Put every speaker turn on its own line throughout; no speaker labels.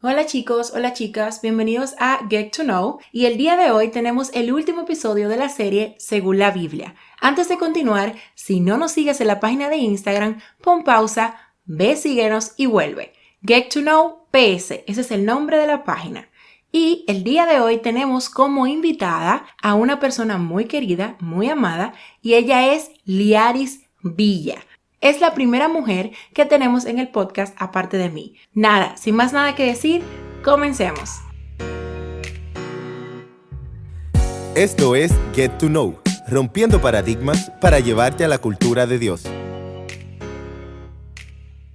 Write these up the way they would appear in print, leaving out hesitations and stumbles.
Hola chicos, hola chicas, bienvenidos a Get to Know y el día de hoy tenemos el último episodio de la serie Según la Biblia. Antes de continuar, si no nos sigues en la página de Instagram, pon pausa, ve, síguenos y vuelve. Get to Know PS, ese es el nombre de la página. Y el día de hoy tenemos como invitada a una persona muy querida, muy amada, y ella es Liaris Villa. Es la primera mujer que tenemos en el podcast aparte de mí. Nada, sin más nada que decir, comencemos.
Esto es Get to Know, rompiendo paradigmas para llevarte a la cultura de Dios.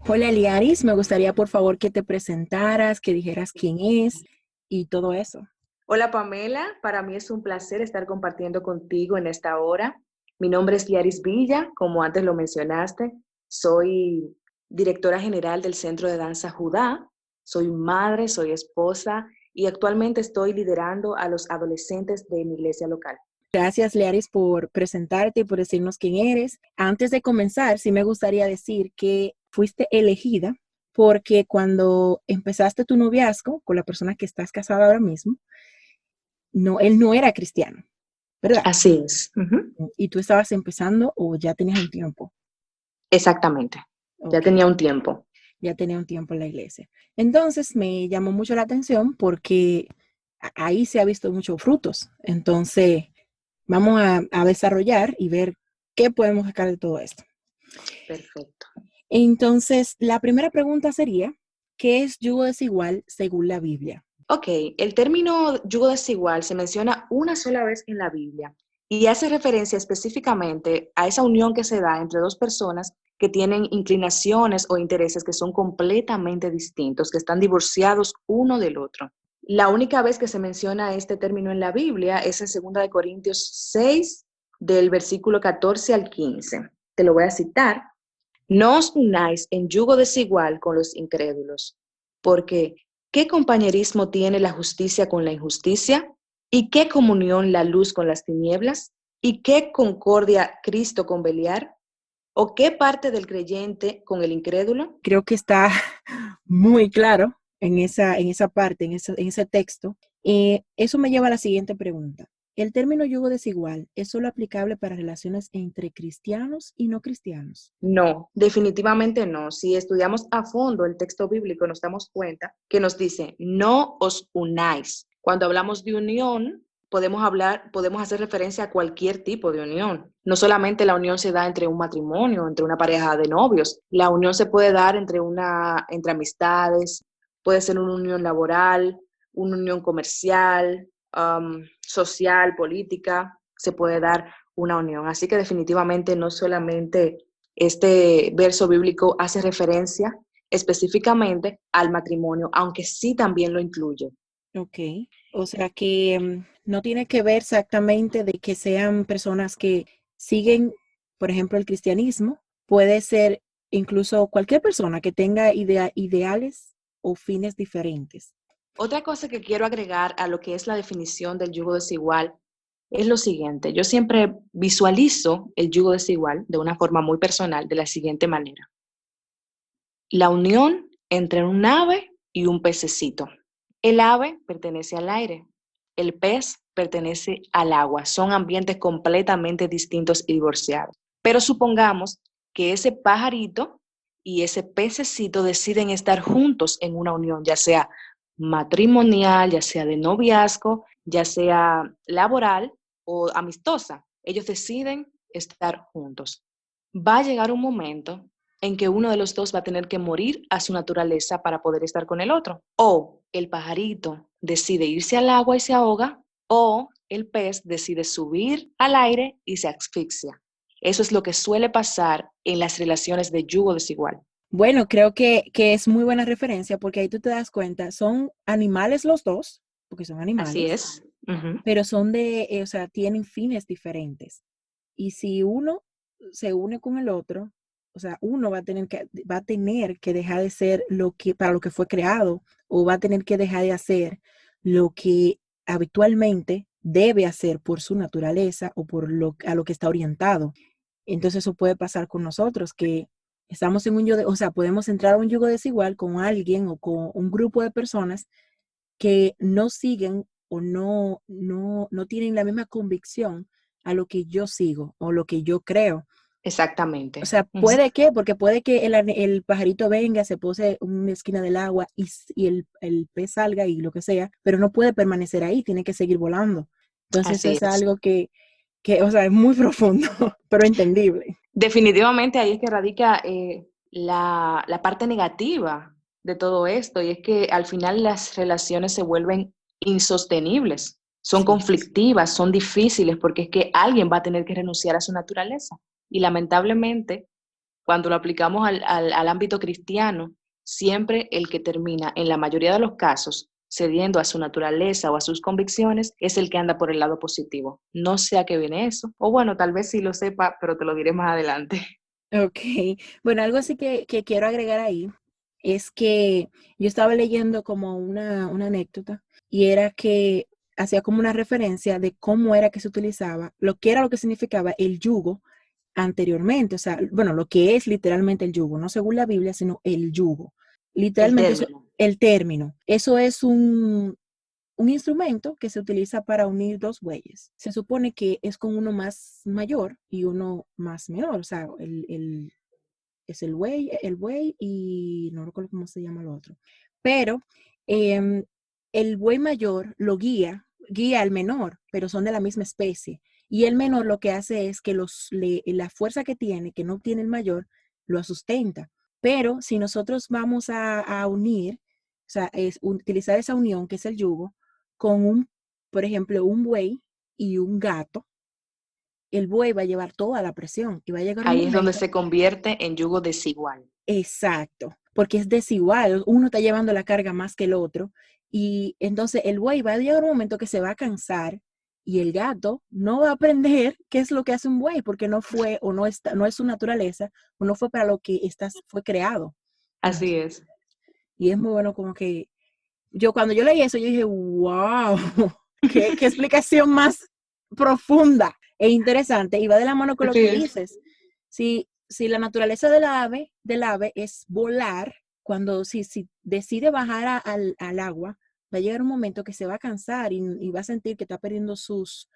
Hola Liaris, me gustaría por favor que te presentaras, que dijeras quién es y todo eso.
Hola Pamela, para mí es un placer estar compartiendo contigo en esta hora. Mi nombre es Liaris Villa, como antes lo mencionaste. Soy directora general del Centro de Danza Judá. Soy madre, soy esposa y actualmente estoy liderando a los adolescentes de mi iglesia local.
Gracias Liaris por presentarte y por decirnos quién eres. Antes de comenzar, sí me gustaría decir que fuiste elegida porque cuando empezaste tu noviazgo con la persona que estás casada ahora mismo, no, él no era cristiano, ¿verdad?
Así es.
Y tú estabas empezando o ya tenías un tiempo.
Exactamente. Ya
Ok,
tenía un tiempo.
ya tenía un tiempo en la iglesia. Entonces me llamó mucho la atención porque ahí se ha visto muchos frutos. Entonces vamos a desarrollar y ver qué podemos sacar de todo esto.
Perfecto.
Entonces, la primera pregunta sería, ¿qué es yugo desigual según la Biblia?
Ok, el término yugo desigual se menciona una sola vez en la Biblia y hace referencia específicamente a esa unión que se da entre dos personas que tienen inclinaciones o intereses que son completamente distintos, que están divorciados uno del otro. La única vez que se menciona este término en la Biblia es en 2 Corintios 6, del versículo 14 al 15. Te lo voy a citar. No os unáis en yugo desigual con los incrédulos, porque ¿qué compañerismo tiene la justicia con la injusticia? ¿Y qué comunión la luz con las tinieblas? ¿Y qué concordia Cristo con Beliar? ¿O qué parte del creyente con el incrédulo?
Creo que está muy claro en esa parte, en ese texto. Eso me lleva a la siguiente pregunta. ¿El término yugo desigual es solo aplicable para relaciones entre cristianos y no cristianos?
No, definitivamente no. Si estudiamos a fondo el texto bíblico, nos damos cuenta que nos dice, no os unáis. Cuando hablamos de unión, podemos hacer referencia a cualquier tipo de unión. No solamente la unión se da entre un matrimonio, entre una pareja de novios. La unión se puede dar entre amistades, puede ser una unión laboral, una unión comercial, social, política. Se puede dar una unión. Así que definitivamente no solamente este verso bíblico hace referencia específicamente al matrimonio, aunque sí también lo incluye.
Ok, o sea que no tiene que ver exactamente de que sean personas que siguen, por ejemplo, el cristianismo, puede ser incluso cualquier persona que tenga ideales o fines diferentes.
Otra cosa que quiero agregar a lo que es la definición del yugo desigual es lo siguiente. Yo siempre visualizo el yugo desigual de una forma muy personal de la siguiente manera. La unión entre un ave y un pececito. El ave pertenece al aire, el pez pertenece al agua. Son ambientes completamente distintos y divorciados. Pero supongamos que ese pajarito y ese pececito deciden estar juntos en una unión, ya sea matrimonial, ya sea de noviazgo, ya sea laboral o amistosa. Ellos deciden estar juntos. Va a llegar un momento en que uno de los dos va a tener que morir a su naturaleza para poder estar con el otro. O el pajarito decide irse al agua y se ahoga, o el pez decide subir al aire y se asfixia. Eso es lo que suele pasar en las relaciones de yugo desigual.
Bueno, creo que es muy buena referencia porque ahí tú te das cuenta, son animales los dos, porque son
Así
animales,
es. Ujú.
pero son o sea, tienen fines diferentes. Y si uno se une con el otro, o sea, uno va a tener que dejar de ser para lo que fue creado, o va a tener que dejar de hacer lo que habitualmente debe hacer por su naturaleza o a lo que está orientado. Entonces eso puede pasar con nosotros, que estamos en un yugo, o sea, podemos entrar a un yugo desigual con alguien o con un grupo de personas que no siguen o no tienen la misma convicción a lo que yo sigo o lo que yo creo. O
Exactamente.
sea, puede que, porque puede que el pajarito venga, se pose en una esquina del agua y el pez salga y lo que sea, pero no puede permanecer ahí, tiene que seguir volando. Entonces eso
Así
es
es.
algo o sea, es muy profundo, pero entendible.
Definitivamente ahí es que radica la parte negativa de todo esto, y es que al final las relaciones se vuelven insostenibles, son
Sí,
conflictivas, son difíciles, porque es que alguien va a tener que renunciar a su naturaleza. Y lamentablemente, cuando lo aplicamos al ámbito cristiano, siempre el que termina, en la mayoría de los casos, cediendo a su naturaleza o a sus convicciones, es el que anda por el lado positivo. No sé a qué viene eso, o bueno, tal vez sí lo sepa, pero te lo diré más adelante.
ok. Bueno, algo así que quiero agregar ahí es que yo estaba leyendo como una anécdota y era que hacía como una referencia de cómo era que se utilizaba, lo que era lo que significaba el yugo anteriormente, o sea, bueno, lo que es literalmente el yugo, no según la Biblia, sino el yugo.
El
Literalmente eso,
término.
el término, eso es un instrumento que se utiliza para unir dos bueyes. Se supone que es con uno más mayor y uno más menor, o sea, es el buey y no recuerdo cómo se llama el otro. Pero em, el buey mayor lo guía al menor, pero son de la misma especie. Y el menor lo que hace es que la fuerza que tiene, que no tiene el mayor, lo sustenta. Pero si nosotros vamos a unir, o sea, utilizar esa unión, que es el yugo, con por ejemplo, un buey y un gato, el buey va a llevar toda la presión y va a llegar un
Ahí es donde
momento.
se convierte en yugo desigual.
Exacto, porque es desigual, uno está llevando la carga más que el otro y entonces el buey va a llegar un momento que se va a cansar y el gato no va a aprender qué es lo que hace un buey porque no fue o no es su naturaleza o no fue para lo que fue creado. Bueno,
Así es.
y es muy bueno como que cuando yo leí eso yo dije, wow, qué explicación más profunda e interesante y va de la mano con lo
Así
que
es.
dices. Si la naturaleza del ave es volar, si decide bajar al agua, va a llegar un momento que se va a cansar y va a sentir que está perdiendo sus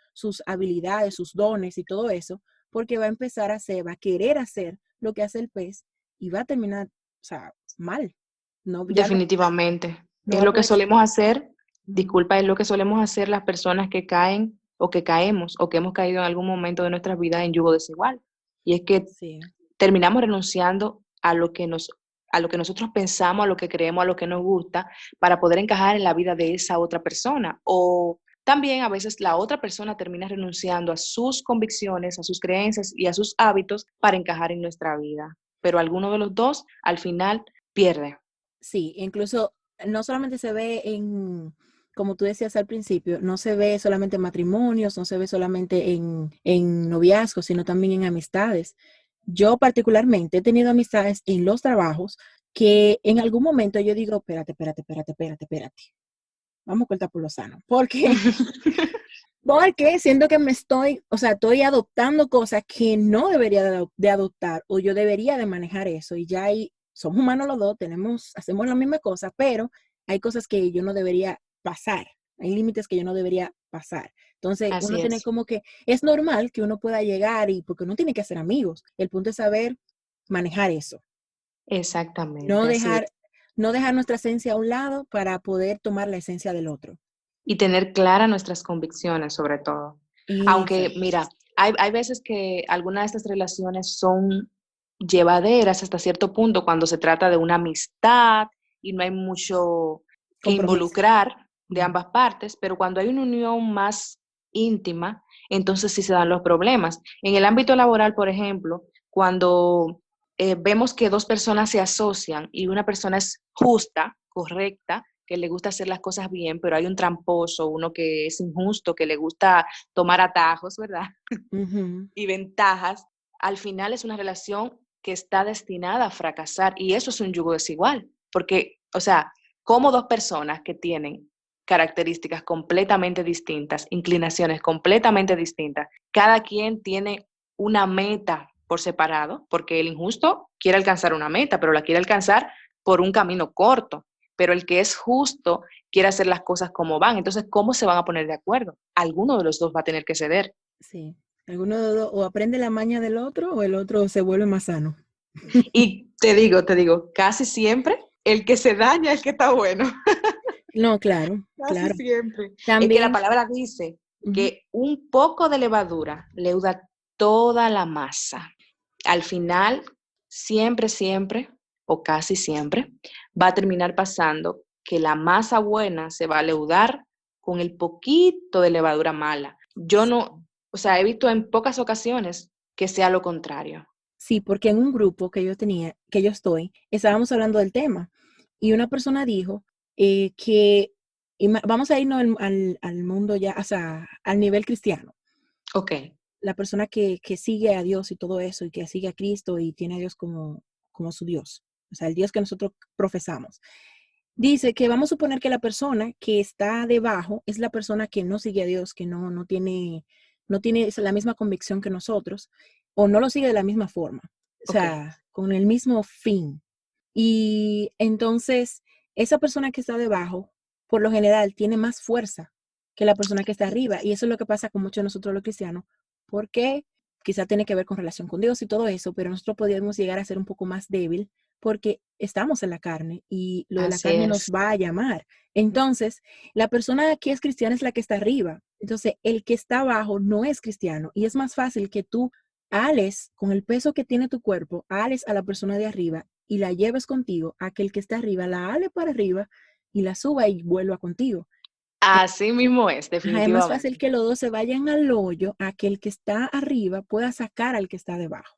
habilidades, sus dones y todo eso, porque va a empezar va a querer hacer lo que hace el pez y va a terminar, o sea, mal. No, ya
Definitivamente.
no
Es
va a
lo que
poder.
solemos hacer,
Ujú.
disculpa, es lo que solemos hacer las personas que caen o que caemos o que hemos caído en algún momento de nuestras vidas en yugo desigual. Y es que
Sí,
terminamos renunciando a lo que nosotros pensamos, a lo que creemos, a lo que nos gusta, para poder encajar en la vida de esa otra persona. O también a veces la otra persona termina renunciando a sus convicciones, a sus creencias y a sus hábitos para encajar en nuestra vida. Pero alguno de los dos al final pierde.
sí, incluso no solamente se ve como tú decías al principio, no se ve solamente en matrimonios, no se ve solamente en noviazgos, sino también en amistades. Yo particularmente he tenido amistades en los trabajos que en algún momento yo digo, espérate, vamos a cortar por lo sano, porque siento que o sea, estoy adoptando cosas que no debería de adoptar o yo debería de manejar eso y ya ahí somos humanos los dos, hacemos la misma cosa, pero hay cosas que yo no debería pasar, hay límites que yo no debería pasar. Entonces, uno
Así
tiene
es,
como que, es normal que uno pueda llegar porque uno tiene que hacer amigos. El punto es saber manejar eso, no
exactamente, así
dejar,
es.
no dejar nuestra esencia a un lado para poder tomar la esencia del otro.
Y tener claras nuestras convicciones, sobre todo. Aunque,
Exacto.
mira, hay veces que algunas de estas relaciones son llevaderas hasta cierto punto cuando se trata de una amistad y no hay mucho que
Compromiso.
involucrar de
Ujú.
ambas partes, pero cuando hay una unión más íntima, entonces sí se dan los problemas. En el ámbito laboral, por ejemplo, cuando vemos que dos personas se asocian y una persona es justa, correcta, que le gusta hacer las cosas bien, pero hay un tramposo, uno que es injusto, que le gusta tomar atajos, ¿verdad?
Ujú.
Y ventajas, al final es una relación que está destinada a fracasar y eso es un yugo desigual, porque, o sea, como dos personas que tienen características completamente distintas, inclinaciones completamente distintas, cada quien tiene una meta por separado, porque el injusto quiere alcanzar una meta, pero la quiere alcanzar por un camino corto. Pero el que es justo quiere hacer las cosas como van. Entonces, ¿cómo se van a poner de acuerdo? Alguno de los dos va a tener que ceder.
Sí. Alguno de los dos o aprende la maña del otro o el otro se vuelve más sano.
Y te digo, casi siempre el que se daña es el que está bueno.
No, claro,
Casi
claro.
siempre. Es que la
También,
palabra dice
ujú,
que un poco de levadura leuda toda la masa. Al final, siempre, siempre, o casi siempre, va a terminar pasando que la masa buena se va a leudar con el poquito de levadura mala. Yo no, o sea, he visto en pocas ocasiones que sea lo contrario.
sí, porque en un grupo que yo tenía, que yo estoy, estábamos hablando del tema y una persona dijo que vamos a irnos al mundo ya, o sea, al nivel cristiano.
Ok,
La persona que sigue a Dios y todo eso y que sigue a Cristo y tiene a Dios como su Dios, o sea, el Dios que nosotros profesamos. Dice que vamos a suponer que la persona que está debajo es la persona que no sigue a Dios, que no tiene la misma convicción que nosotros o no lo sigue de la misma forma, o
ok.
sea, con el mismo fin. Y entonces, esa persona que está debajo, por lo general, tiene más fuerza que la persona que está arriba. Y eso es lo que pasa con muchos de nosotros los cristianos, porque quizá tiene que ver con relación con Dios y todo eso, pero nosotros podríamos llegar a ser un poco más débil porque estamos en la carne y lo de la
Así
carne nos
es.
va a llamar. Entonces, la persona que es cristiana es la que está arriba. Entonces, el que está abajo no es cristiano y es más fácil que tú ales con el peso que tiene tu cuerpo, ales a la persona de arriba y la lleves contigo, a que el que está arriba la ale para arriba y la suba y vuelva contigo.
Así mismo es,
Ajá, es más fácil
definitivamente.
que los dos se vayan al hoyo a que el que está arriba pueda sacar al que está debajo.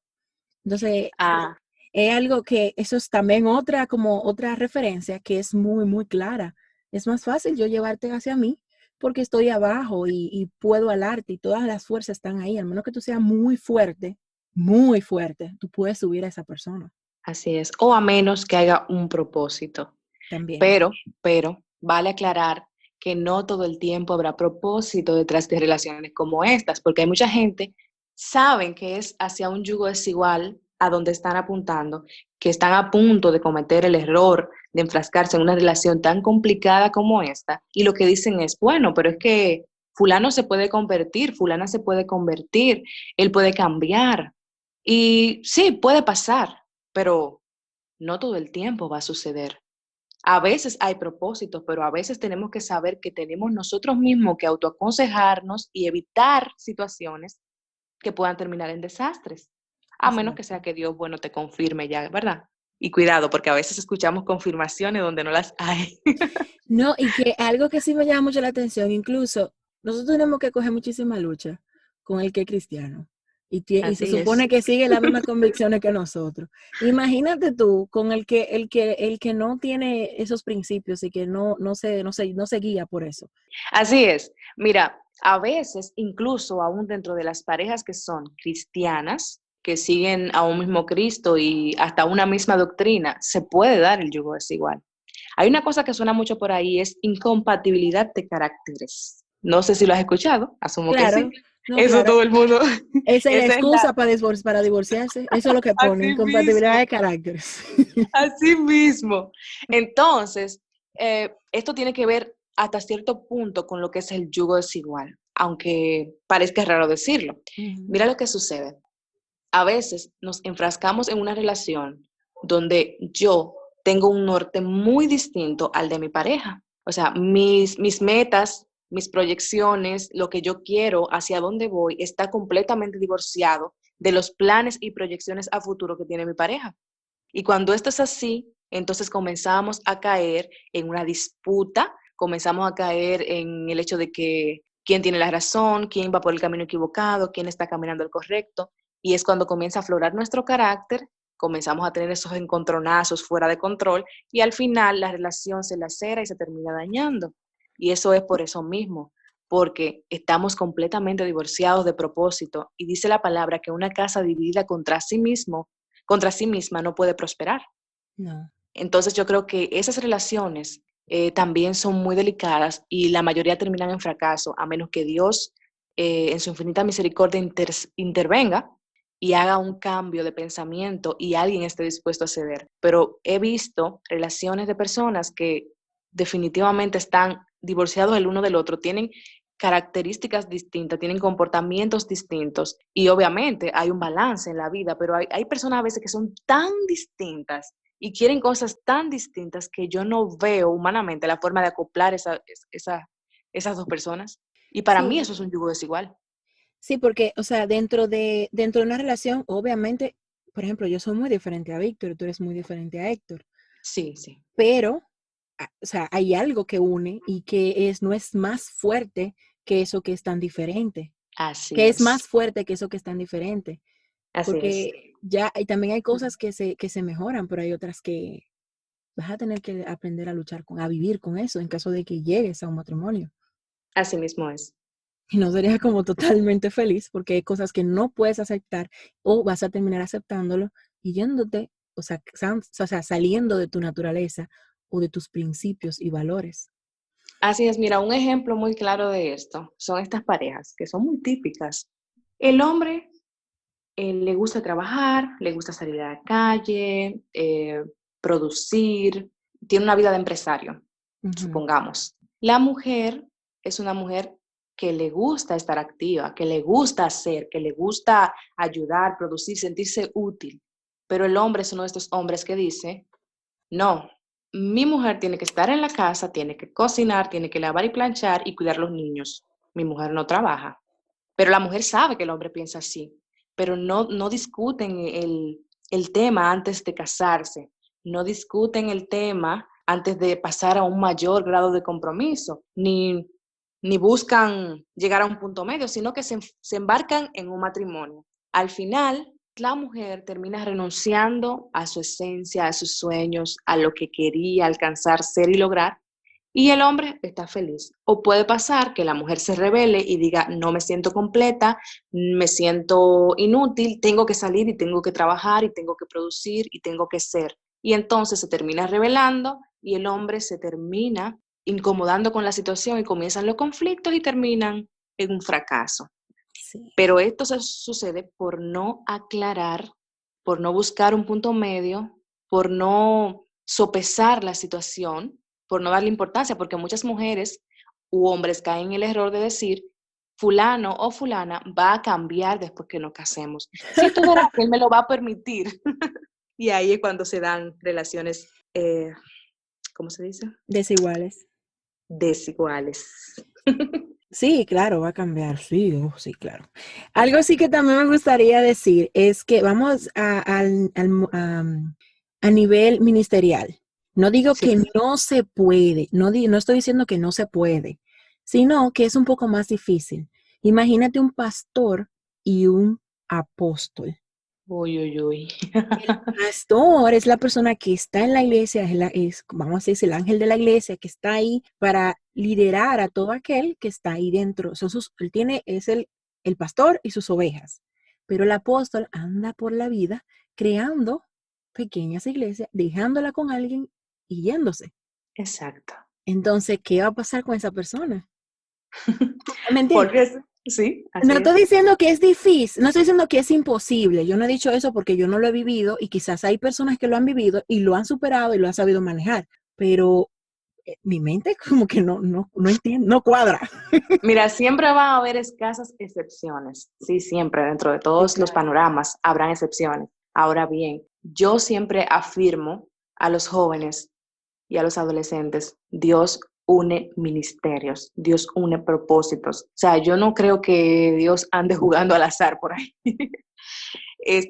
Entonces,
Ah,
es algo que eso es también como otra referencia que es muy, muy clara. Es más fácil yo llevarte hacia mí porque estoy abajo y puedo alarte y todas las fuerzas están ahí. Al menos que tú seas muy fuerte, tú puedes subir a esa persona
así es. O a menos que haya un propósito.
también.
Pero, vale aclarar que no todo el tiempo habrá propósito detrás de relaciones como estas, porque hay mucha gente, saben que es hacia un yugo desigual a donde están apuntando, que están a punto de cometer el error de enfrascarse en una relación tan complicada como esta, y lo que dicen es, bueno, pero es que fulano se puede convertir, fulana se puede convertir, él puede cambiar. Y sí, puede pasar, pero no todo el tiempo va a suceder. A veces hay propósitos, pero a veces tenemos que saber que tenemos nosotros mismos que autoaconsejarnos y evitar situaciones que puedan terminar en desastres, a menos que
Exacto.
sea que Dios, bueno, te confirme ya, ¿verdad? Y cuidado, porque a veces escuchamos confirmaciones donde no las hay.
No, y que algo que sí me llama mucho la atención, incluso nosotros tenemos que coger muchísima lucha con el que es cristiano y se
Así es.
supone que sigue las mismas convicciones que nosotros. Imagínate tú con el que no tiene esos principios y que no se guía por eso.
Así es. Mira, a veces, incluso aún dentro de las parejas que son cristianas, que siguen a un mismo Cristo y hasta una misma doctrina, se puede dar el yugo desigual. Hay una cosa que suena mucho por ahí, es incompatibilidad de caracteres. No sé si lo has escuchado, asumo que sí.
Claro, no,
Eso
claro.
todo el mundo,
Esa es la
esa es la,
excusa para divorciarse. Eso es lo que pone,
así
incompatibilidad
mismo,
de caracteres.
así mismo. Entonces, esto tiene que ver hasta cierto punto con lo que es el yugo desigual, aunque parezca raro decirlo.
Ujú.
Mira lo que sucede. A veces nos enfrascamos en una relación donde yo tengo un norte muy distinto al de mi pareja. O sea, mis metas, mis proyecciones, lo que yo quiero, hacia dónde voy, está completamente divorciado de los planes y proyecciones a futuro que tiene mi pareja. Y cuando esto es así, entonces comenzamos a caer en una disputa, comenzamos a caer en el hecho de que quién tiene la razón, quién va por el camino equivocado, quién está caminando el correcto. Y es cuando comienza a aflorar nuestro carácter, comenzamos a tener esos encontronazos fuera de control y al final la relación se lacera y se termina dañando. Y eso es por eso mismo, porque estamos completamente divorciados de propósito. Y dice la palabra que una casa dividida contra sí misma no puede prosperar.
No.
Entonces yo creo que esas relaciones también son muy delicadas y la mayoría terminan en fracaso, a menos que Dios en su infinita misericordia intervenga y haga un cambio de pensamiento y alguien esté dispuesto a ceder. Pero he visto relaciones de personas que definitivamente están divorciados el uno del otro, tienen características distintas, tienen comportamientos distintos y obviamente hay un balance en la vida, pero hay personas a veces que son tan distintas y quieren cosas tan distintas que yo no veo humanamente la forma de acoplar esas dos personas. Y para mí
Sí,
eso es un yugo desigual.
sí, porque, o sea, dentro de una relación, obviamente, por ejemplo, yo soy muy diferente a Víctor, tú eres muy diferente a Héctor,
Sí, sí,
pero, o sea, hay algo que une y que no es más fuerte que eso que es tan diferente,
así
que es
es,
más fuerte que eso que es tan diferente,
así es.
porque ya, y también hay cosas que se mejoran, pero hay otras que vas a tener que aprender a luchar a vivir con eso en caso de que llegues a un matrimonio.
Así mismo es.
Y no serías como totalmente feliz porque hay cosas que no puedes aceptar o vas a terminar aceptándolo y yéndote, o sea, saliendo de tu naturaleza o de tus principios y valores.
Así es, mira, un ejemplo muy claro de esto son estas parejas que son muy típicas. El hombre le gusta trabajar, le gusta salir a la calle, producir, tiene una vida de empresario,
Ujú.
supongamos. La mujer es una mujer que le gusta estar activa, que le gusta hacer, que le gusta ayudar, producir, sentirse útil. Pero el hombre es uno de estos hombres que dice, no, mi mujer tiene que estar en la casa, tiene que cocinar, tiene que lavar y planchar y cuidar los niños. Mi mujer no trabaja. Pero la mujer sabe que el hombre piensa así, pero no discuten el tema antes de casarse, no discuten el tema antes de pasar a un mayor grado de compromiso, ni buscan llegar a un punto medio, sino que se embarcan en un matrimonio. Al final, la mujer termina renunciando a su esencia, a sus sueños, a lo que quería alcanzar, ser y lograr, y el hombre está feliz. O puede pasar que la mujer se rebele y diga, no me siento completa, me siento inútil, tengo que salir y tengo que trabajar y tengo que producir y tengo que ser. Y entonces se termina rebelando y el hombre se termina incomodando con la situación y comienzan los conflictos y terminan en un fracaso.
Sí,
Pero esto sucede por no aclarar, por no buscar un punto medio, por no sopesar la situación, por no darle importancia, porque muchas mujeres u hombres caen en el error de decir, fulano o fulana va a cambiar después que nos casemos. Si tú verás que él me lo va a permitir. Y ahí es cuando se dan relaciones, ¿cómo se dice?
desiguales.
Desiguales.
Sí, claro, va a cambiar. Sí, sí, claro. Algo sí que también me gustaría decir es que vamos a nivel ministerial. No digo
Sí,
que no se puede, no estoy diciendo que no se puede, sino que es un poco más difícil. Imagínate un pastor y un apóstol.
uy, uy, uy.
El pastor es la persona que está en la iglesia, vamos a decir, el ángel de la iglesia que está ahí para liderar a todo aquel que está ahí dentro. Es el pastor y sus ovejas. Pero el apóstol anda por la vida creando pequeñas iglesias, dejándola con alguien y yéndose.
Exacto.
Entonces, ¿qué va a pasar con esa persona? ¿Me entiendes?
Porque sí,
No
así
estoy
es.
diciendo que es difícil, no estoy diciendo que es imposible. Yo no he dicho eso porque yo no lo he vivido y quizás hay personas que lo han vivido y lo han superado y lo han sabido manejar, pero mi mente como que no entiende, no cuadra.
Mira, siempre va a haber escasas excepciones. Sí, siempre, dentro de
Sí,
todos los
claro.
panoramas habrán excepciones. Ahora bien, yo siempre afirmo a los jóvenes y a los adolescentes, Dios une ministerios, Dios une propósitos. O sea, yo no creo que Dios ande jugando al azar por ahí.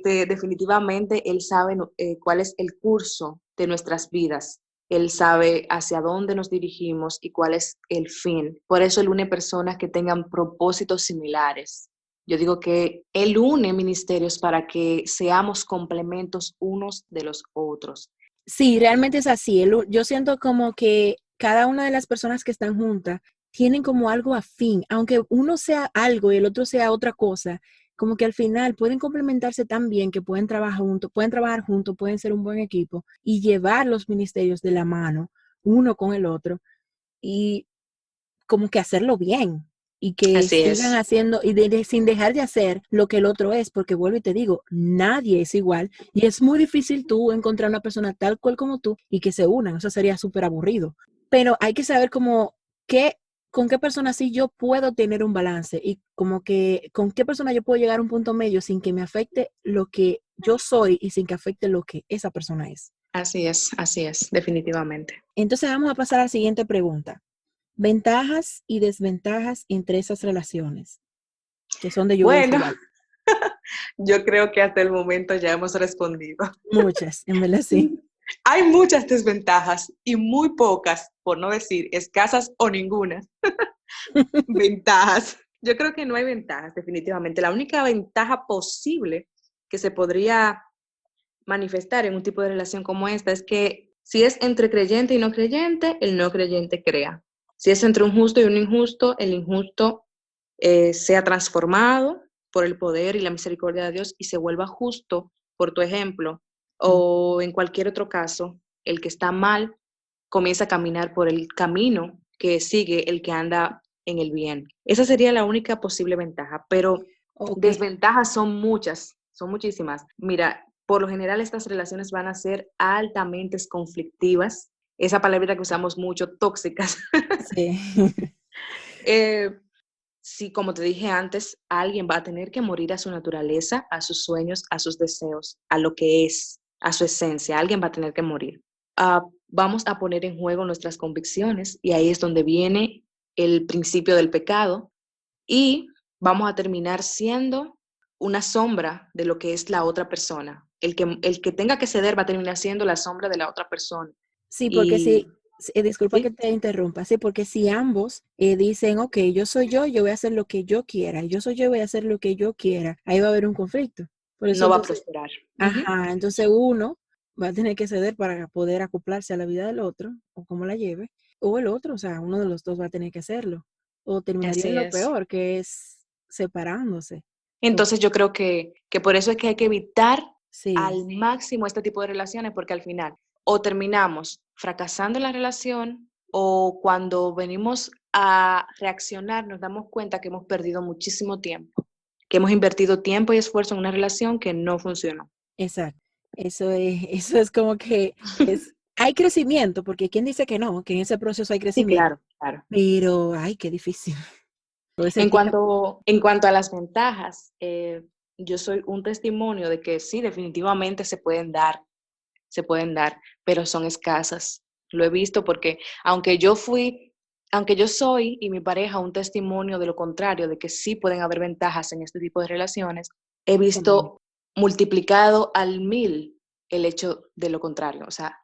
Definitivamente Él sabe cuál es el curso de nuestras vidas. Él sabe hacia dónde nos dirigimos y cuál es el fin. Por eso Él une personas que tengan propósitos similares. Yo digo que Él une ministerios para que seamos complementos unos de los otros.
Sí, realmente es así. Yo siento como que cada una de las personas que están juntas tienen como algo afín, aunque uno sea algo y el otro sea otra cosa, como que al final pueden complementarse tan bien que pueden trabajar juntos, pueden ser un buen equipo y llevar los ministerios de la mano, uno con el otro, y como que hacerlo bien. y que
Así
sigan
es,
haciendo y sin dejar de hacer lo que el otro es, porque vuelvo y te digo, nadie es igual y es muy difícil tú encontrar una persona tal cual como tú y que se unan, eso sería súper aburrido. Pero hay que saber como qué, con qué persona sí yo puedo tener un balance y como que con qué persona yo puedo llegar a un punto medio sin que me afecte lo que yo soy y sin que afecte lo que esa persona es.
así es, definitivamente.
Entonces vamos a pasar a la siguiente pregunta. Ventajas y desventajas entre esas relaciones que son de yugo
Bueno,
desigual.
yo creo que hasta el momento ya hemos respondido.
Muchas, en verdad sí.
Hay muchas desventajas y muy pocas, por no decir escasas o ninguna, ventajas. Yo creo que no hay ventajas, definitivamente. La única ventaja posible que se podría manifestar en un tipo de relación como esta es que si es entre creyente y no creyente, el no creyente crea. Si es entre un justo y un injusto, el injusto sea transformado por el poder y la misericordia de Dios y se vuelva justo por tu ejemplo. O en cualquier otro caso, el que está mal comienza a caminar por el camino que sigue el que anda en el bien. Esa sería la única posible ventaja, pero
Ok.
desventajas son muchas, son muchísimas. Mira, por lo general estas relaciones van a ser altamente conflictivas, esa palabra que usamos mucho, tóxicas.
Sí.
eh, si, como te dije antes, alguien va a tener que morir a su naturaleza, a sus sueños, a sus deseos, a lo que es, a su esencia, alguien va a tener que morir. Vamos a poner en juego nuestras convicciones y ahí es donde viene el principio del pecado y vamos a terminar siendo una sombra de lo que es la otra persona. El que tenga que ceder va a terminar siendo la sombra de la otra persona.
Sí, porque
Y
disculpa que
sí,
te interrumpa, sí, porque si ambos dicen, ok, yo voy a hacer lo que yo quiera, y yo soy yo, voy a hacer lo que yo quiera, ahí va a haber un conflicto. Por eso
no va a
entonces,
prosperar. Ujú.
ajá, entonces uno va a tener que ceder para poder acoplarse a la vida del otro, o como la lleve, o el otro, o sea, uno de los dos va a tener que hacerlo, o terminaría en
Así
lo
es.
peor, que es separándose. So,
Entonces yo creo que por eso es que hay que evitar
sí,
al máximo este tipo de relaciones, porque al final o terminamos fracasando en la relación o cuando venimos a reaccionar nos damos cuenta que hemos perdido muchísimo tiempo, que hemos invertido tiempo y esfuerzo en una relación que no funcionó.
exacto. Eso es como que hay crecimiento, porque ¿quién dice que no? Que en ese proceso hay
Sí,
crecimiento.
claro, claro.
Pero, ay, qué difícil. Todo ese
En
tiempo.
cuanto a las ventajas, yo soy un testimonio de que sí, definitivamente se pueden dar, pero son escasas. Lo he visto porque aunque yo soy y mi pareja un testimonio de lo contrario, de que sí pueden haber ventajas en este tipo de relaciones, he
Como,
visto multiplicado al 1000 el hecho de lo contrario, o sea,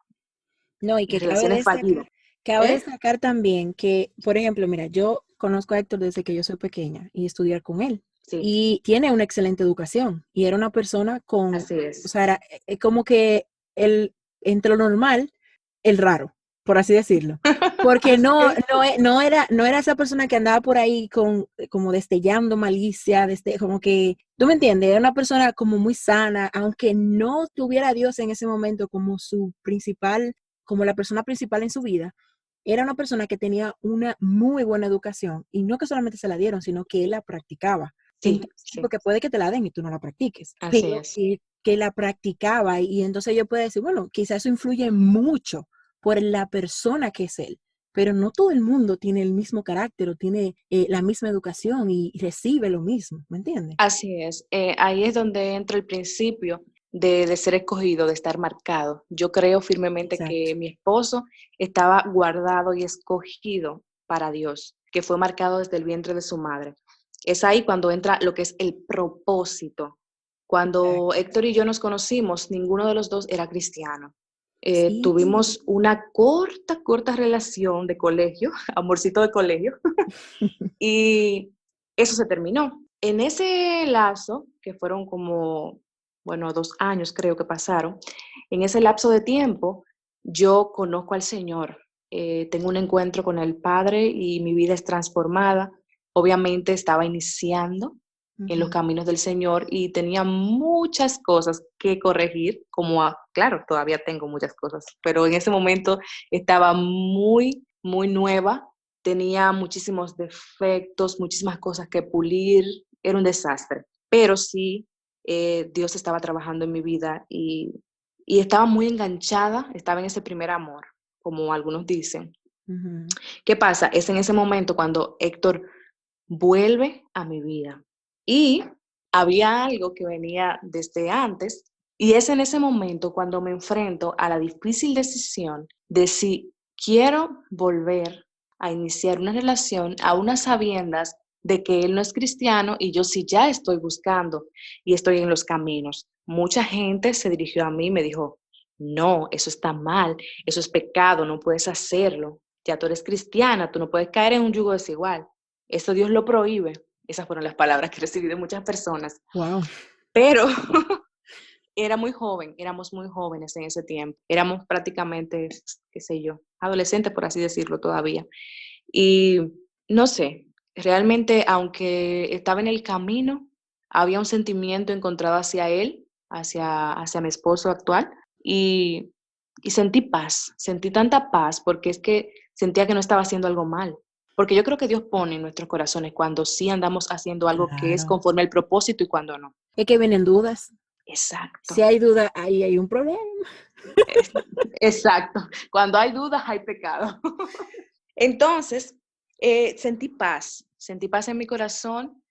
no, y que
relaciones fallidas.
cabe
¿Eh?
destacar también que, por ejemplo, mira, yo conozco a Héctor desde que yo soy pequeña y estudiar con él.
Sí,
Y tiene una excelente educación. Y era una persona con,
así
o
es.
sea, era como que el, entre lo normal, el raro, por así decirlo. Porque
Así es.
no era esa persona que andaba por ahí con, como destellando malicia, como que, ¿tú me entiendes? Era una persona como muy sana, aunque no tuviera a Dios en ese momento como su principal, como la persona principal en su vida. Era una persona que tenía una muy buena educación y no que solamente se la dieron, sino que él la practicaba.
Sí,
Entonces,
sí,
porque puede que te la den y tú no la practiques,
así
pero
es.
que la practicaba y entonces yo puedo decir, bueno, quizás eso influye mucho por la persona que es él, pero no todo el mundo tiene el mismo carácter o tiene la misma educación y recibe lo mismo, ¿me entiendes?
Así es. Ahí es donde entra el principio de ser escogido, de estar marcado. Yo creo firmemente
Exacto.
que mi esposo estaba guardado y escogido para Dios, que fue marcado desde el vientre de su madre. Es ahí cuando entra lo que es el propósito. Cuando
Exacto.
Héctor y yo nos conocimos, ninguno de los dos era cristiano.
Sí.
Tuvimos una corta relación de colegio, amorcito de colegio, y eso se terminó. En ese lazo, que fueron como, bueno, 2 años creo que pasaron, en ese lapso de tiempo yo conozco al Señor, tengo un encuentro con el Padre y mi vida es transformada. Obviamente estaba iniciando en los
Ujú.
caminos del Señor y tenía muchas cosas que corregir, claro, todavía tengo muchas cosas, pero en ese momento estaba muy, muy nueva tenía muchísimos defectos, muchísimas cosas que pulir, era un desastre. Pero sí, Dios estaba trabajando en mi vida y estaba muy enganchada, estaba en ese primer amor, como algunos dicen.
Ujú.
¿Qué pasa? Es en ese momento cuando Héctor vuelve a mi vida. Y había algo que venía desde antes, y es en ese momento cuando me enfrento a la difícil decisión de si quiero volver a iniciar una relación a unas sabiendas de que él no es cristiano y yo sí ya estoy buscando y estoy en los caminos. Mucha gente se dirigió a mí y me dijo, no, eso está mal, eso es pecado, no puedes hacerlo. Ya tú eres cristiana, tú no puedes caer en un yugo desigual. Eso Dios lo prohíbe. Esas fueron las palabras que recibí de muchas personas.
Wow.
Pero era muy joven, éramos muy jóvenes en ese tiempo. Éramos prácticamente, qué sé yo, adolescentes, por así decirlo, todavía. Y no sé, realmente, aunque estaba en el camino, había un sentimiento encontrado hacia él, hacia mi esposo actual, y, y sentí paz, sentí tanta paz, porque es que sentía que no estaba haciendo algo mal. Porque yo creo que Dios pone en nuestros corazones cuando sí andamos haciendo algo que es
Claro.
conforme al propósito y cuando no.
Es que vienen dudas.
Exacto,
Si hay duda, ahí hay un problema.
es- exacto. Cuando hay dudas, hay pecado. Entonces, sentí paz en mi corazón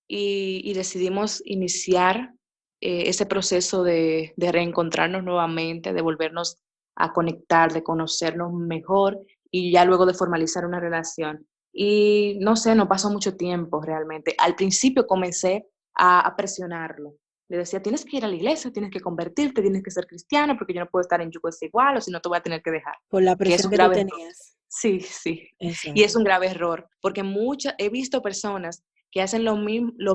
y decidimos iniciar ese proceso de reencontrarnos nuevamente, de volvernos a conectar, de conocernos mejor y ya luego de formalizar una relación. Y no sé, no pasó mucho tiempo realmente. Al principio comencé a presionarlo. Le decía, tienes que ir a la iglesia, tienes que convertirte, tienes que ser cristiano, porque yo no puedo estar en yugo desigual o si no te voy a tener que dejar.
Por la
Que es
presión
un
que tú
grave error.
tenías.
Sí, sí. Y es
Exacto.
un grave error, porque he visto personas que hacen lo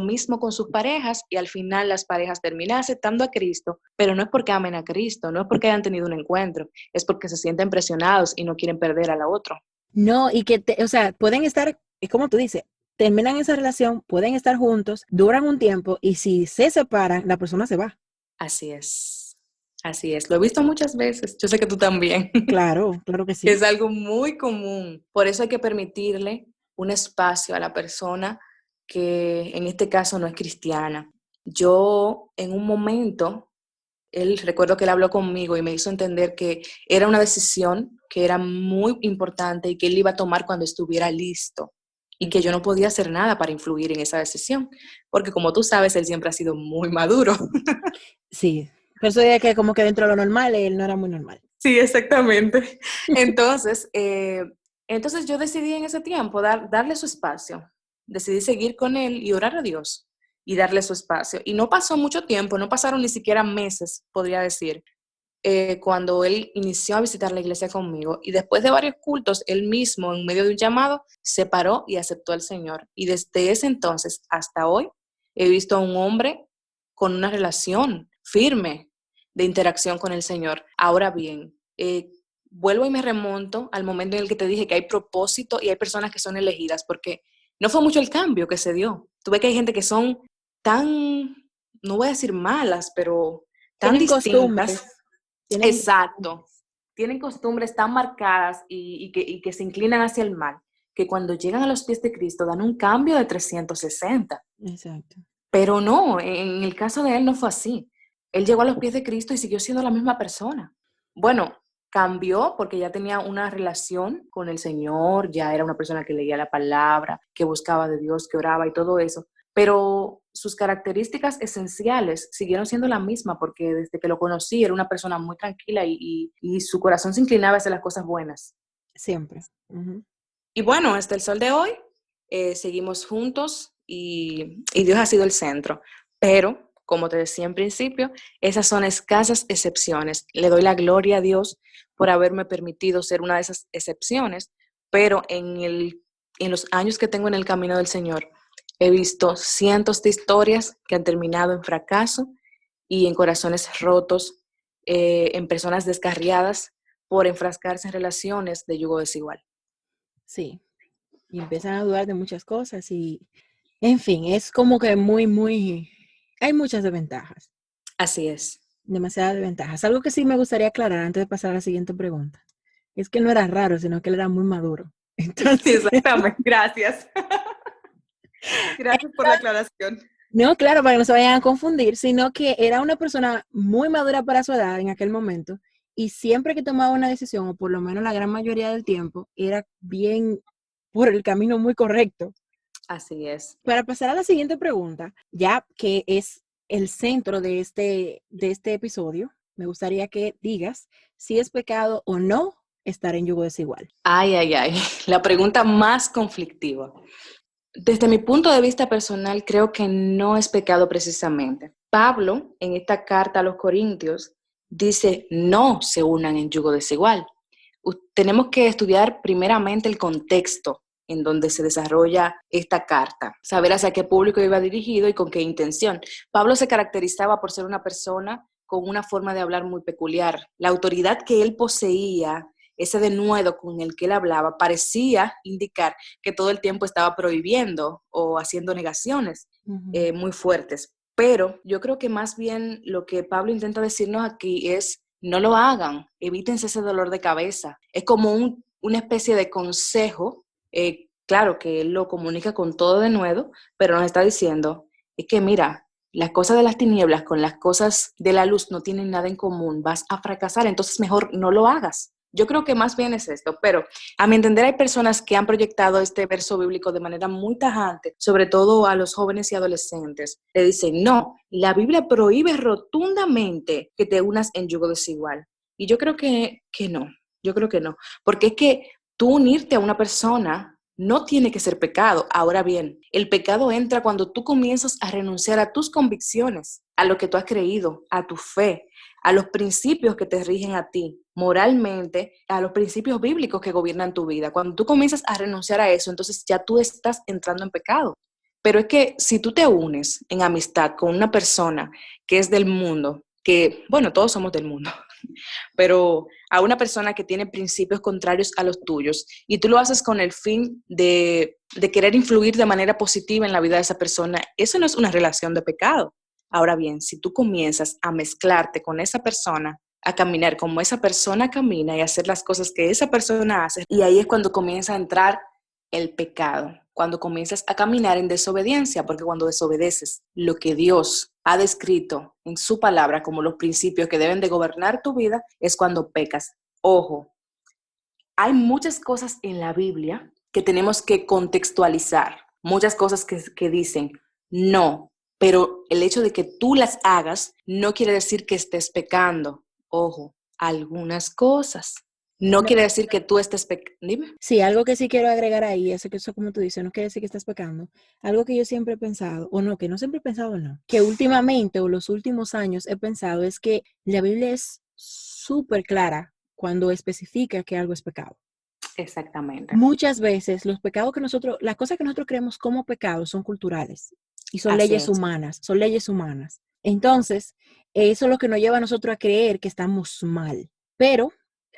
mismo con sus parejas y al final las parejas terminan aceptando a Cristo, pero no es porque amen a Cristo, no es porque hayan tenido un encuentro, es porque se sienten presionados y no quieren perder a la otra.
No, y que, o sea, pueden estar, es como tú dices, terminan esa relación, pueden estar juntos, duran un tiempo y si se separan, la persona se va.
Así es, así es. Lo he visto muchas veces, yo sé que tú también.
Claro, claro que
Es
sí.
algo muy común. Por eso hay que permitirle un espacio a la persona que en este caso no es cristiana. Yo en un momento, recuerdo que él habló conmigo y me hizo entender que era una decisión que era muy importante y que él iba a tomar cuando estuviera listo y que yo no
Exacto.
podía hacer nada para influir en esa decisión, porque como tú sabes, él siempre ha sido muy maduro.
Sí, por eso diría que como que dentro de lo normal, él no era muy normal.
Sí, exactamente. Entonces, entonces yo decidí en ese tiempo darle su espacio. Decidí seguir con él y orar a Dios y darle su espacio. Y no pasó mucho tiempo, no pasaron ni siquiera meses, podría decir, cuando él inició a visitar la iglesia conmigo. Y después de varios cultos, él mismo, en medio de un llamado, se paró y aceptó al Señor. Y desde ese entonces hasta hoy, he visto a un hombre con una relación firme de interacción con el Señor. Ahora bien, vuelvo y me remonto al momento en el que te dije que hay propósito y hay personas que son elegidas, porque no fue mucho el cambio que se dio. Tú ves que hay gente que son tan, no voy a decir malas, pero tan
Tienen
distintas.
costumbres, tienen
Exacto.
costumbres.
Tienen costumbres tan marcadas y que se inclinan hacia el mal, que cuando llegan a los pies de Cristo dan un cambio de 360.
Exacto.
Pero no, en el caso de él no fue así. Él llegó a los pies de Cristo y siguió siendo la misma persona. Bueno, cambió porque ya tenía una relación con el Señor, ya era una persona que leía la palabra, que buscaba de Dios, que oraba y todo eso. Pero sus características esenciales siguieron siendo la misma porque desde que lo conocí era una persona muy tranquila y su corazón se inclinaba hacia las cosas buenas.
Siempre. Ujú.
Y bueno, hasta el sol de hoy seguimos juntos y Dios ha sido el centro. Pero, como te decía en principio, esas son escasas excepciones. Le doy la gloria a Dios por haberme permitido ser una de esas excepciones, pero en los años que tengo en el camino del Señor, he visto cientos de historias que han terminado en fracaso y en corazones rotos, en personas descarriadas por enfrascarse en relaciones de yugo desigual.
Sí. Y empiezan a dudar de muchas cosas y, en fin, es como que muy, hay muchas desventajas,
Así es.
demasiadas desventajas. Algo que sí me gustaría aclarar antes de pasar a la siguiente pregunta, es que él no era raro, sino que él era muy maduro. Entonces,
Exactamente, gracias. Gracias por la aclaración.
no, claro, para que no se vayan a confundir, sino que era una persona muy madura para su edad en aquel momento y siempre que tomaba una decisión, o por lo menos la gran mayoría del tiempo, era bien por el camino muy correcto.
Así es.
Para pasar a la siguiente pregunta, ya que es el centro de este episodio, me gustaría que digas si es pecado o no estar en yugo desigual.
Ay, ay, ay. La pregunta más conflictiva. Desde mi punto de vista personal, creo que no es pecado precisamente. Pablo, en esta carta a los Corintios, dice, no se unan en yugo desigual. Tenemos que estudiar primeramente el contexto en donde se desarrolla esta carta, saber hacia qué público iba dirigido y con qué intención. Pablo se caracterizaba por ser una persona con una forma de hablar muy peculiar. La autoridad que él poseía, ese denuedo con el que él hablaba, parecía indicar que todo el tiempo estaba prohibiendo o haciendo negaciones muy fuertes. Pero yo creo que más bien lo que Pablo intenta decirnos aquí es, no lo hagan, evítense ese dolor de cabeza. Es como una especie de consejo, claro que él lo comunica con todo denuedo, pero nos está diciendo, es que mira, las cosas de las tinieblas con las cosas de la luz no tienen nada en común, vas a fracasar, entonces mejor no lo hagas. Yo creo que más bien es esto, pero a mi entender hay personas que han proyectado este verso bíblico de manera muy tajante, sobre todo a los jóvenes y adolescentes. Le dicen, no, la Biblia prohíbe rotundamente que te unas en yugo desigual. Y yo creo que no, yo creo que no, porque es que tú unirte a una persona no tiene que ser pecado. Ahora bien, el pecado entra cuando tú comienzas a renunciar a tus convicciones, a lo que tú has creído, a tu fe, a los principios que te rigen a ti, moralmente, a los principios bíblicos que gobiernan tu vida. Cuando tú comienzas a renunciar a eso, entonces ya tú estás entrando en pecado. Pero es que si tú te unes en amistad con una persona que es del mundo, que, bueno, todos somos del mundo, pero a una persona que tiene principios contrarios a los tuyos y tú lo haces con el fin de querer influir de manera positiva en la vida de esa persona, eso no es una relación de pecado. Ahora bien, si tú comienzas a mezclarte con esa persona, a caminar como esa persona camina y hacer las cosas que esa persona hace, y ahí es cuando comienza a entrar el pecado, cuando comienzas a caminar en desobediencia, porque cuando desobedeces lo que Dios ha descrito en su palabra como los principios que deben de gobernar tu vida, es cuando pecas. Ojo, hay muchas cosas en la Biblia que tenemos que contextualizar, muchas cosas que dicen no, pero el hecho de que tú las hagas no quiere decir que estés pecando. Ojo, algunas cosas. No
No,
quiere decir que tú estés pecando. Dime.
sí, algo que sí quiero agregar ahí, eso que eso como tú dices, no quiere decir que estás pecando. Algo que yo siempre he pensado, o no, que no siempre he pensado, no, que últimamente o los últimos años he pensado es que la Biblia es súper clara cuando especifica que algo es pecado.
Exactamente.
Muchas veces los pecados que nosotros, las cosas que nosotros creemos como pecados son culturales y son
Así
leyes
es.
humanas, son leyes humanas. Entonces, eso es lo que nos lleva a nosotros a creer que estamos mal. Pero,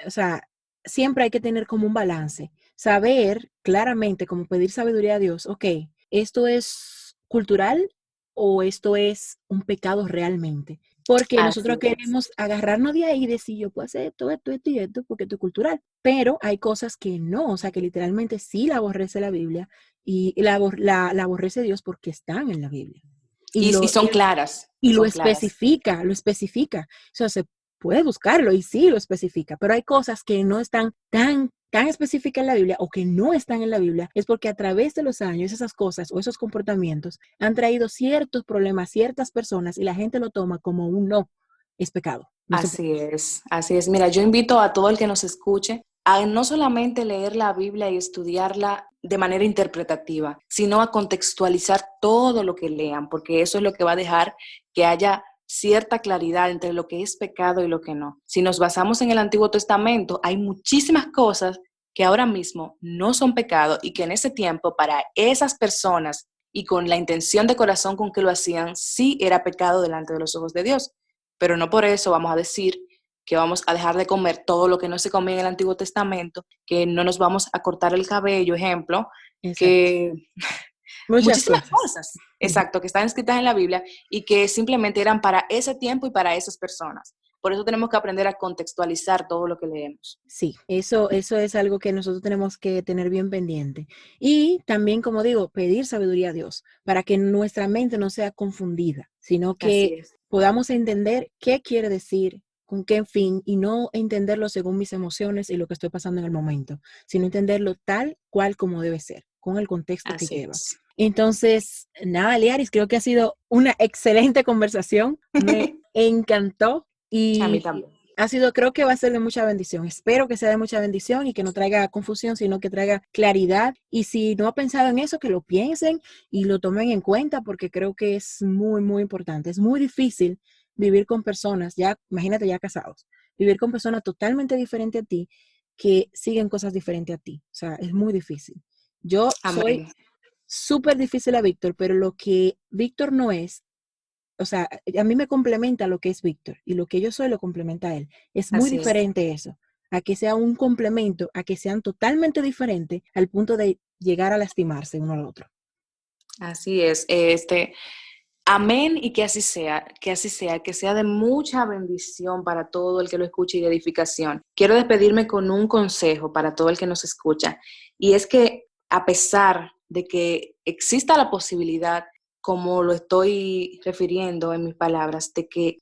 o sea, siempre hay que tener como un balance, saber claramente, como pedir sabiduría a Dios, ok, ¿esto es cultural o esto es un pecado realmente? Porque
Así
nosotros
es.
queremos agarrarnos de ahí y decir, yo puedo hacer esto y esto, porque esto es cultural. Pero hay cosas que no, o sea, que literalmente sí la aborrece la Biblia y la aborrece Dios porque están en la Biblia. Y
Y
lo,
son claras,
y lo
son claras.
especifica, lo especifica. O sea, se puede buscarlo y sí lo especifica, pero hay cosas que no están tan específicas en la Biblia o que no están en la Biblia, es porque a través de los años esas cosas o esos comportamientos han traído ciertos problemas, ciertas personas y la gente lo toma como un no, es pecado. No se puede.
Así es, así es. Mira, yo invito a todo el que nos escuche a no solamente leer la Biblia y estudiarla de manera interpretativa, sino a contextualizar todo lo que lean, porque eso es lo que va a dejar que haya cierta claridad entre lo que es pecado y lo que no. Si nos basamos en el Antiguo Testamento, hay muchísimas cosas que ahora mismo no son pecado y que en ese tiempo para esas personas y con la intención de corazón con que lo hacían, sí era pecado delante de los ojos de Dios. Pero no por eso vamos a decir que vamos a dejar de comer todo lo que no se comía en el Antiguo Testamento, que no nos vamos a cortar el cabello, ejemplo,
Exacto.
que
Muchas
muchísimas
cosas.
cosas, exacto, que están escritas en la Biblia y que simplemente eran para ese tiempo y para esas personas. Por eso tenemos que aprender a contextualizar todo lo que leemos.
Sí, eso es algo que nosotros tenemos que tener bien pendiente. Y también, como digo, pedir sabiduría a Dios para que nuestra mente no sea confundida, sino
Así
que
es.
podamos entender qué quiere decir, con qué fin, y no entenderlo según mis emociones y lo que estoy pasando en el momento, sino entenderlo tal cual como debe ser, con el contexto que
Así
lleva.
es.
Entonces, nada, Liaris, creo que ha sido una excelente conversación. Me encantó
A mí
y
también.
ha sido, creo que va a ser de mucha bendición. Espero que sea de mucha bendición y que no traiga confusión, sino que traiga claridad. Y si no ha pensado en eso, que lo piensen y lo tomen en cuenta, porque creo que es muy, muy importante. Es muy difícil vivir con personas, ya, imagínate ya casados, vivir con personas totalmente diferentes a ti, que siguen cosas diferentes a ti. O sea, es muy difícil. Yo soy
Amén.
súper difícil a Víctor, pero lo que Víctor no es, o sea, a mí me complementa lo que es Víctor y lo que yo soy lo complementa a él. Es muy
Así es.
diferente eso, a que sea un complemento, a que sean totalmente diferentes al punto de llegar a lastimarse uno al otro.
Así es. Amén y que sea de mucha bendición para todo el que lo escuche y de edificación. Quiero despedirme con un consejo para todo el que nos escucha, y es que a pesar de que exista la posibilidad, como lo estoy refiriendo en mis palabras, de que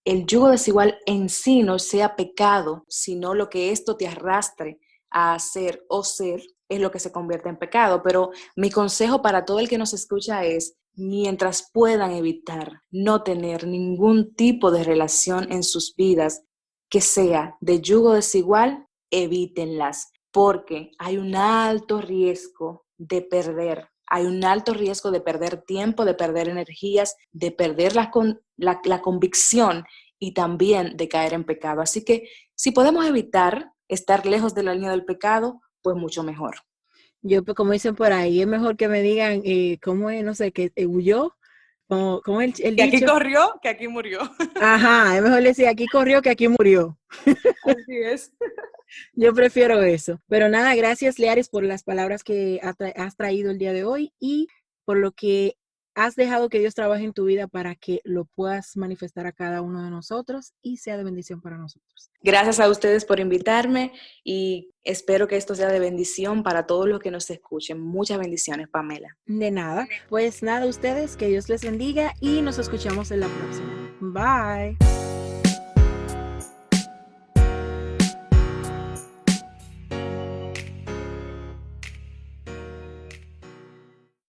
el yugo desigual en sí no sea pecado, sino lo que esto te arrastre a hacer o ser es lo que se convierte en pecado. Pero mi consejo para todo el que nos escucha es, mientras puedan evitar no tener ningún tipo de relación en sus vidas que sea de yugo desigual, evítenlas, porque hay un alto riesgo de perder. Hay un alto riesgo de perder tiempo, de perder energías, de perder la convicción y también de caer en pecado. Así que si podemos evitar estar lejos de la línea del pecado, pues mucho mejor.
Yo, pues, como dicen por ahí, es mejor que me digan, ¿cómo es? No sé, que huyó, como el
Que aquí
dicho.
corrió, que aquí murió.
Ajá, es mejor decir, aquí corrió que aquí murió.
Así es.
Yo prefiero eso. Pero nada, gracias, Learis, por las palabras que has traído el día de hoy y por lo que has dejado que Dios trabaje en tu vida para que lo puedas manifestar a cada uno de nosotros y sea de bendición para nosotros.
Gracias a ustedes por invitarme y espero que esto sea de bendición para todos los que nos escuchen. Muchas bendiciones, Pamela.
De nada, pues nada, ustedes, que Dios les bendiga y nos escuchamos en la próxima. Bye.